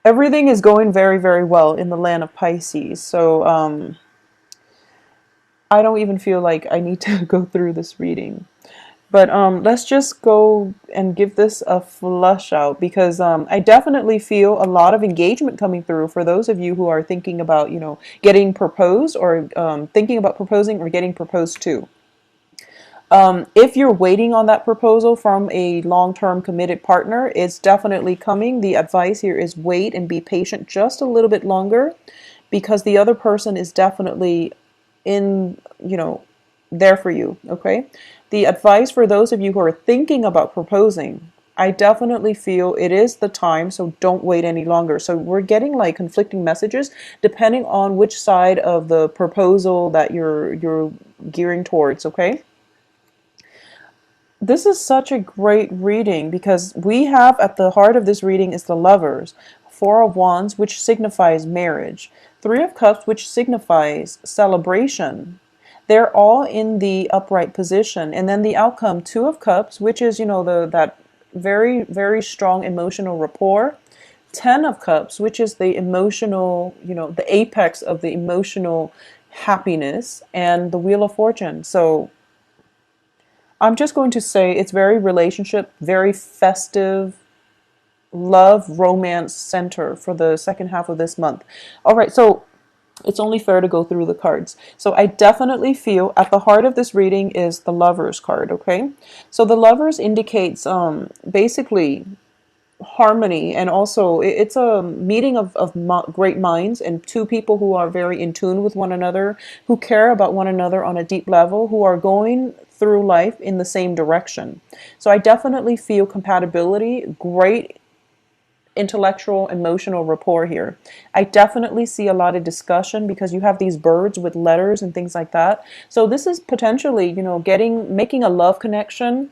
Everything is going very, very well in the land of Pisces. So I don't even feel like I need to go through this reading. But let's just go and give this a flush out because I definitely feel a lot of engagement coming through for those of you who are thinking about, getting proposed or thinking about proposing or getting proposed to. If you're waiting on that proposal from a long-term committed partner, it's definitely coming. The advice here is wait and be patient just a little bit longer because the other person is definitely in, there for you, okay? The advice for those of you who are thinking about proposing, I definitely feel it is the time, so don't wait any longer. So we're getting like conflicting messages depending on which side of the proposal that you're gearing towards, okay? This is such a great reading because we have at the heart of this reading is the Lovers, Four of Wands, which signifies marriage, Three of Cups, which signifies celebration. They're all in the upright position, and then the outcome, Two of Cups, which is that very, very strong emotional rapport. Ten of Cups, which is the emotional, the apex of the emotional happiness, and the Wheel of Fortune. So I'm just going to say it's very relationship, very festive, love, romance center for the second half of this month. All right, so it's only fair to go through the cards. So I definitely feel at the heart of this reading is the Lovers card, okay? So the Lovers indicates basically harmony, and also it's a meeting of great minds and two people who are very in tune with one another, who care about one another on a deep level, who are going through life in the same direction. So I definitely feel compatibility, great intellectual emotional rapport here. I definitely see a lot of discussion because you have these birds with letters and things like that. So this is potentially, making a love connection,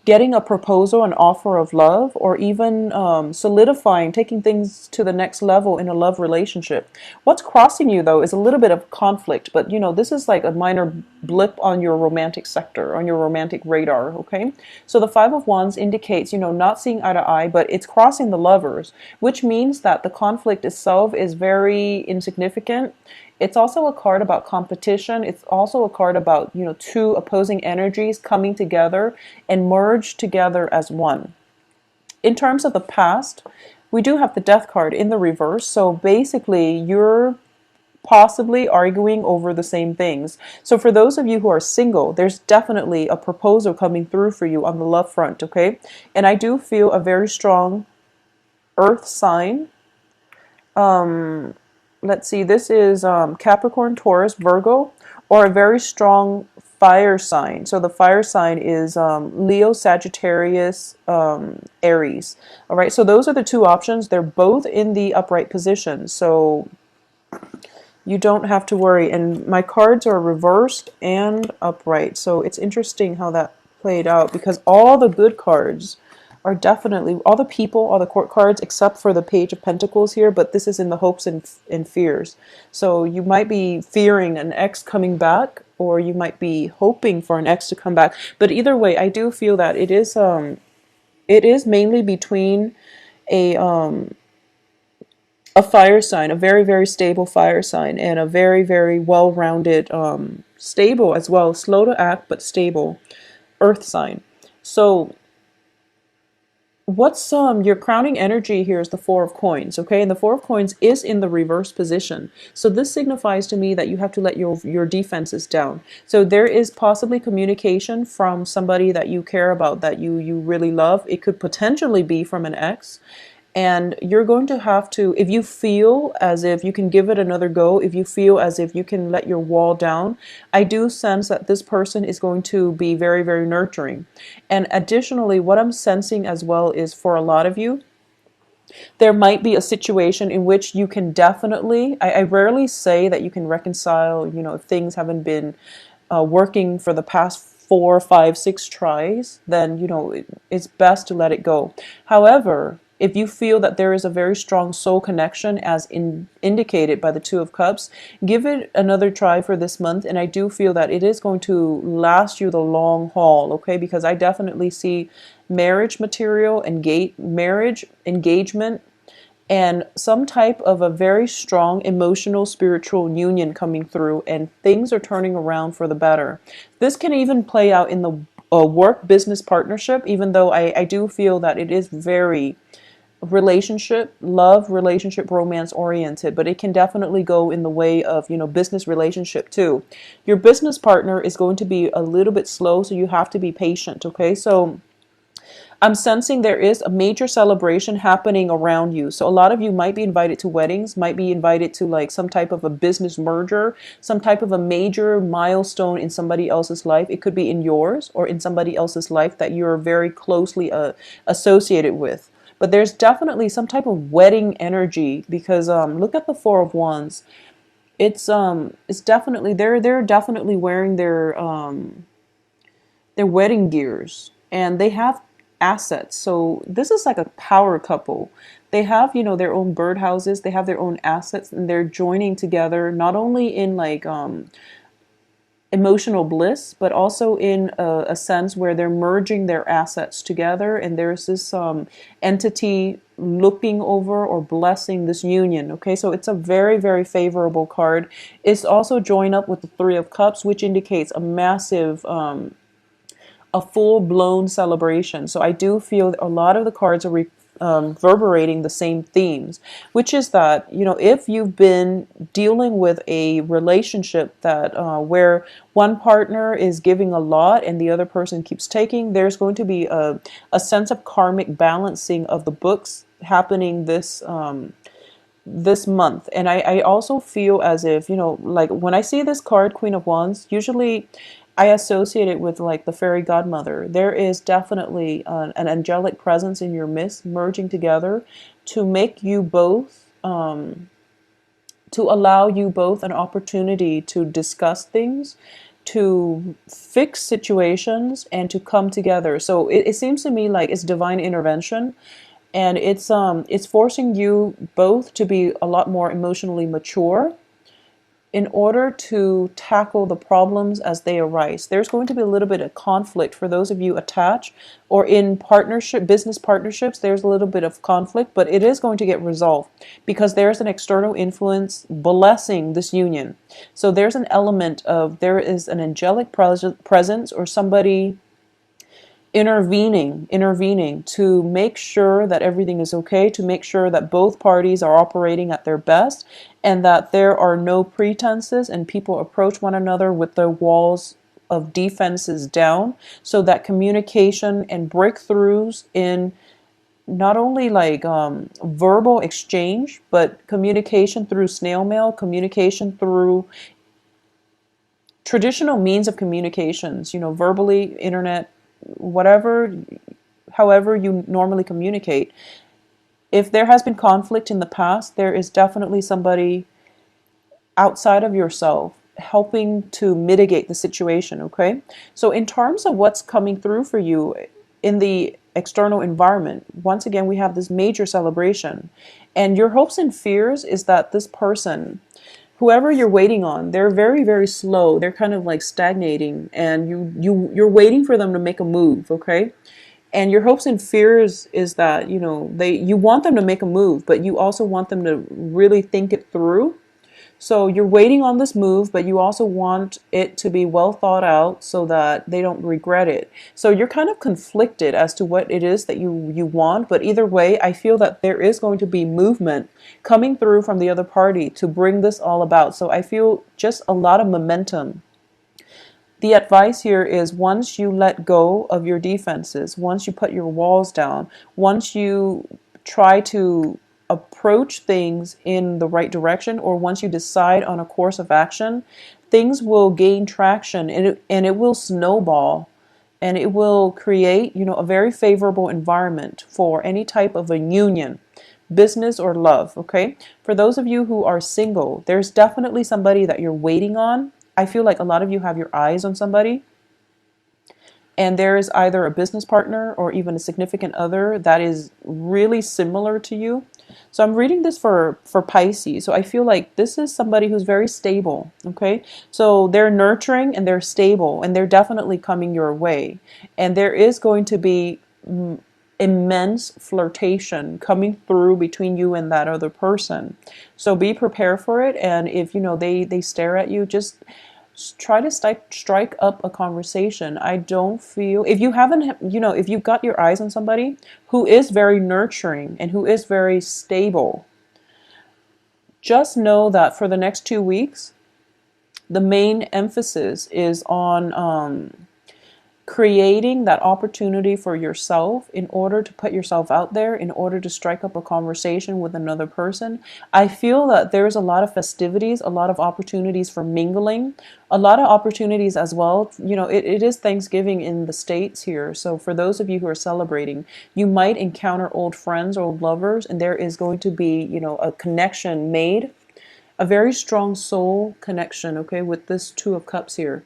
getting a proposal, an offer of love, or even solidifying, taking things to the next level in a love relationship. What's crossing you, though, is a little bit of conflict, but this is like a minor blip on your romantic sector, on your romantic radar, okay? So the Five of Wands indicates, not seeing eye to eye, but it's crossing the Lovers, which means that the conflict itself is very insignificant. It's also a card about competition. It's also a card about, two opposing energies coming together and merge together as one. In terms of the past, we do have the Death card in the reverse. So basically, you're possibly arguing over the same things. So for those of you who are single, there's definitely a proposal coming through for you on the love front, okay? And I do feel a very strong earth sign. Let's see, this is Capricorn, Taurus, Virgo, or a very strong fire sign. So the fire sign is Leo, Sagittarius, Aries. All right, so those are the two options. They're both in the upright position, so you don't have to worry. And my cards are reversed and upright, so it's interesting how that played out because all the good cards are definitely, all the people, all the court cards, except for the Page of Pentacles here, but this is in the hopes and fears. So you might be fearing an ex coming back, or you might be hoping for an ex to come back. But either way, I do feel that it is mainly between a fire sign, a very, very stable fire sign, and a very, very well-rounded, stable as well, slow to act, but stable earth sign. So what's your crowning energy here is the Four of Coins, okay? And the Four of Coins is in the reverse position. So this signifies to me that you have to let your defenses down. So there is possibly communication from somebody that you care about, that you really love. It could potentially be from an ex. And you're going to have to, if you feel as if you can give it another go, if you feel as if you can let your wall down, I do sense that this person is going to be very, very nurturing. And additionally, what I'm sensing as well is for a lot of you, there might be a situation in which you can definitely, I rarely say that you can reconcile, if things haven't been working for the past 4, 5, 6 tries, then, it's best to let it go. However, if you feel that there is a very strong soul connection as indicated by the Two of Cups, give it another try for this month. And I do feel that it is going to last you the long haul, okay? Because I definitely see marriage material, marriage, engagement, and some type of a very strong emotional spiritual union coming through, and things are turning around for the better. This can even play out in the work business partnership, even though I do feel that it is very relationship, love, relationship, romance oriented, but it can definitely go in the way of, business relationship too. Your business partner is going to be a little bit slow, so you have to be patient, okay? So I'm sensing there is a major celebration happening around you. So a lot of you might be invited to weddings, might be invited to like some type of a business merger, some type of a major milestone in somebody else's life. It could be in yours or in somebody else's life that you're very closely associated with. But there's definitely some type of wedding energy, because look at the Four of Wands. It's definitely they're definitely wearing their wedding gears, and they have assets. So this is like a power couple. They have, their own birdhouses, they have their own assets, and they're joining together not only in like emotional bliss, but also in a sense where they're merging their assets together, and there's this entity looking over or blessing this union. Okay, so it's a very, very favorable card. It's also joined up with the Three of Cups, which indicates a massive a full-blown celebration. So I do feel a lot of the cards are reverberating the same themes, which is that, if you've been dealing with a relationship that where one partner is giving a lot and the other person keeps taking, there's going to be a sense of karmic balancing of the books happening this month. And I also feel as if, like when I see this card, Queen of Wands, usually I associate it with like the fairy godmother. There is definitely an angelic presence in your midst merging together to make you both, to allow you both an opportunity to discuss things, to fix situations, and to come together. So it seems to me like it's divine intervention, and it's forcing you both to be a lot more emotionally mature in order to tackle the problems as they arise. There's going to be a little bit of conflict for those of you attached or in partnership, business partnerships. There's a little bit of conflict, but it is going to get resolved because there's an external influence blessing this union. So there's an element of, there is an angelic presence or somebody intervening to make sure that everything is okay, to make sure that both parties are operating at their best, and that there are no pretenses and people approach one another with their walls of defenses down, so that communication and breakthroughs in not only like verbal exchange, but communication through snail mail, communication through traditional means of communications, verbally, internet, whatever, however you normally communicate. If there has been conflict in the past, there is definitely somebody outside of yourself helping to mitigate the situation, okay? So in terms of what's coming through for you in the external environment, once again, we have this major celebration. And your hopes and fears is that this person, whoever you're waiting on, they're very, very slow. They're kind of like stagnating, and you're waiting for them to make a move, okay? And your hopes and fears is that, you want them to make a move, but you also want them to really think it through. So you're waiting on this move, but you also want it to be well thought out so that they don't regret it. So you're kind of conflicted as to what it is that you want, but either way, I feel that there is going to be movement coming through from the other party to bring this all about. So I feel just a lot of momentum. The advice here is, once you let go of your defenses, once you put your walls down, once you try to approach things in the right direction, or once you decide on a course of action, things will gain traction, and it will snowball, and it will create, a very favorable environment for any type of a union, business or love, okay? For those of you who are single, there's definitely somebody that you're waiting on. I feel like a lot of you have your eyes on somebody, and there is either a business partner or even a significant other that is really similar to you. So I'm reading this for Pisces. So I feel like this is somebody who's very stable, okay? So they're nurturing and they're stable, and they're definitely coming your way. And there is going to be immense flirtation coming through between you and that other person. So be prepared for it. And if you know they stare at you, just try to strike up a conversation. I don't feel, if you haven't, if you've got your eyes on somebody who is very nurturing and who is very stable, just know that for the next 2 weeks, the main emphasis is on creating that opportunity for yourself in order to put yourself out there, in order to strike up a conversation with another person. I feel that there's a lot of festivities, a lot of opportunities for mingling, a lot of opportunities as well. It is Thanksgiving in the States here. So for those of you who are celebrating, you might encounter old friends, old lovers, and there is going to be, a connection made, a very strong soul connection, okay, with this Two of Cups here.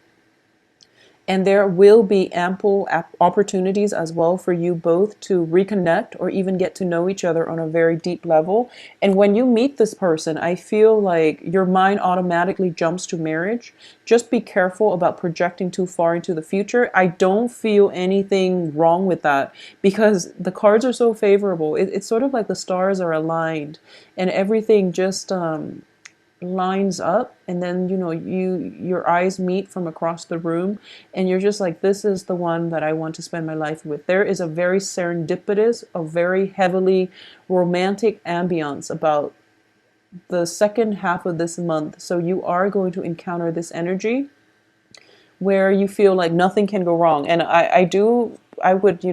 And there will be ample opportunities as well for you both to reconnect or even get to know each other on a very deep level. And when you meet this person, I feel like your mind automatically jumps to marriage. Just be careful about projecting too far into the future. I don't feel anything wrong with that because the cards are so favorable. It's sort of like the stars are aligned and everything just lines up, and then your eyes meet from across the room and you're just like, this is the one that I want to spend my life with. There is a very serendipitous, a very heavily romantic ambience about the second half of this month. So you are going to encounter this energy where you feel like nothing can go wrong. And I would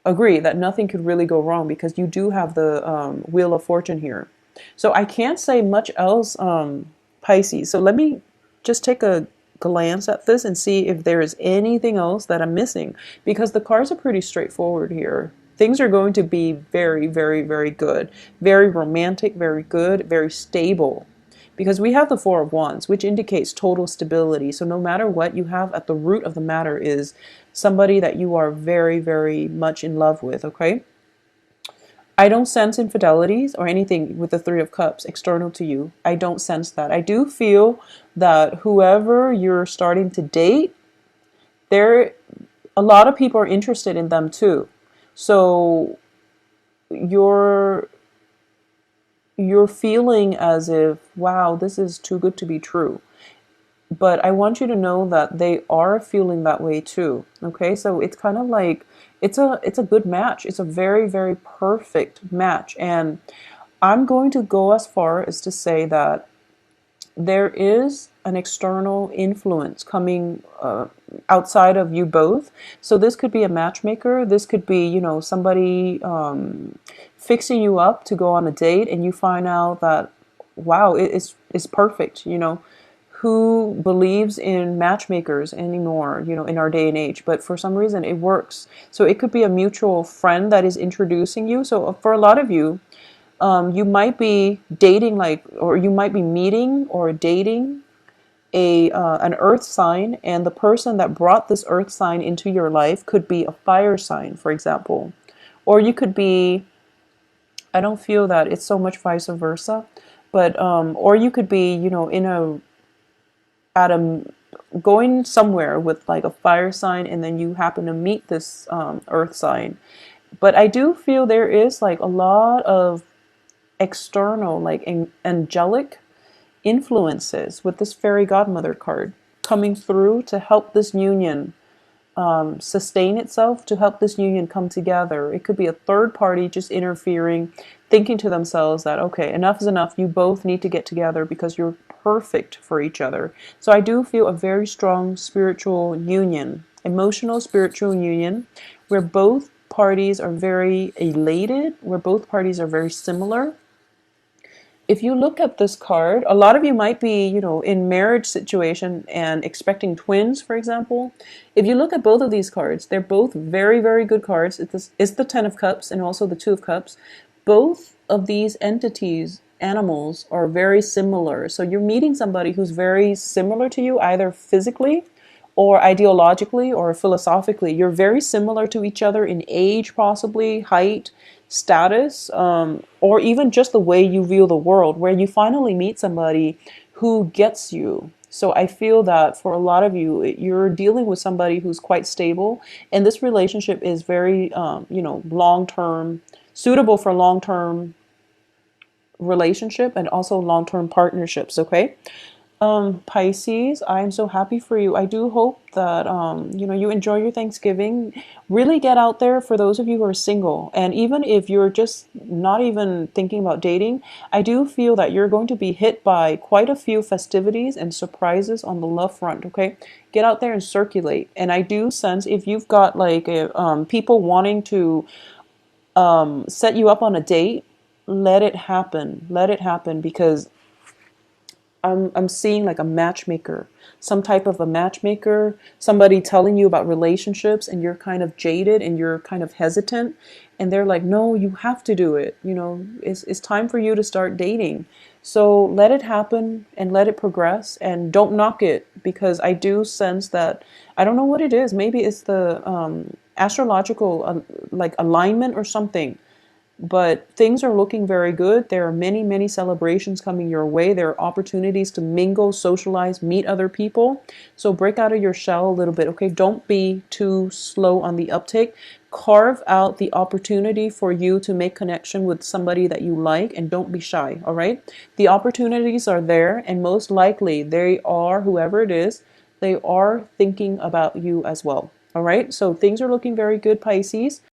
agree that nothing could really go wrong because you do have the Wheel of Fortune here. So I can't say much else, Pisces. So let me just take a glance at this and see if there is anything else that I'm missing, because the cards are pretty straightforward here. Things are going to be very, very, very good, very romantic, very good, very stable, because we have the Four of Wands, which indicates total stability. So no matter what you have at the root of the matter is somebody that you are very, very much in love with, okay? I don't sense infidelities or anything with the Three of Cups external to you. I don't sense that. I do feel that whoever you're starting to date, a lot of people are interested in them too. So you're feeling as if, wow, this is too good to be true. But I want you to know that they are feeling that way too. Okay, so it's kind of like it's a good match. It's a very, very perfect match. And I'm going to go as far as to say that there is an external influence coming outside of you both. So this could be a matchmaker. This could be, somebody fixing you up to go on a date, and you find out that, wow, it's perfect. Who believes in matchmakers anymore, in our day and age, but for some reason it works. So it could be a mutual friend that is introducing you. So for a lot of you, you might be dating or you might be meeting or dating an earth sign, and the person that brought this earth sign into your life could be a fire sign, for example. Or you could be, I don't feel that it's so much vice versa, but or you could be, going somewhere with like a fire sign, and then you happen to meet this earth sign. But I do feel there is like a lot of external, like angelic influences with this fairy godmother card coming through to help this union sustain itself, to help this union come together. It could be a third party just interfering, thinking to themselves that, okay, enough is enough. You both need to get together because you're perfect for each other. So I do feel a very strong spiritual union, emotional spiritual union, where both parties are very elated, where both parties are very similar. If you look at this card, a lot of you might be, in marriage situation and expecting twins, for example. If you look at both of these cards, they're both very, very good cards. It's the Ten of Cups and also the Two of Cups. Both of these entities, animals, are very similar. So you're meeting somebody who's very similar to you, either physically or ideologically or philosophically. You're very similar to each other in age, possibly, height, status, or even just the way you view the world, where you finally meet somebody who gets you, So I feel that for a lot of you, you're dealing with somebody who's quite stable, and this relationship is very, long term, suitable for long term relationship and also long term partnerships. Okay. Pisces, I am so happy for you. I do hope that you enjoy your Thanksgiving. Really get out there for those of you who are single. And even if you're just not even thinking about dating, I do feel that you're going to be hit by quite a few festivities and surprises on the love front, okay? Get out there and circulate. And I do sense if you've got people wanting to set you up on a date, let it happen. Let it happen because I'm seeing like a matchmaker, some type of a matchmaker, somebody telling you about relationships and you're kind of jaded and you're kind of hesitant and they're like, "No, you have to do it. It's time for you to start dating." So let it happen and let it progress and don't knock it because I do sense that I don't know what it is. Maybe it's the astrological like alignment or something, but things are looking very good. There are many, many celebrations coming your way. There are opportunities to mingle, socialize, meet other people. So break out of your shell a little bit, okay? Don't be too slow on the uptake. Carve out the opportunity for you to make connection with somebody that you like and don't be shy, all right? The opportunities are there and most likely they are, whoever it is, they are thinking about you as well, all right? So things are looking very good, Pisces.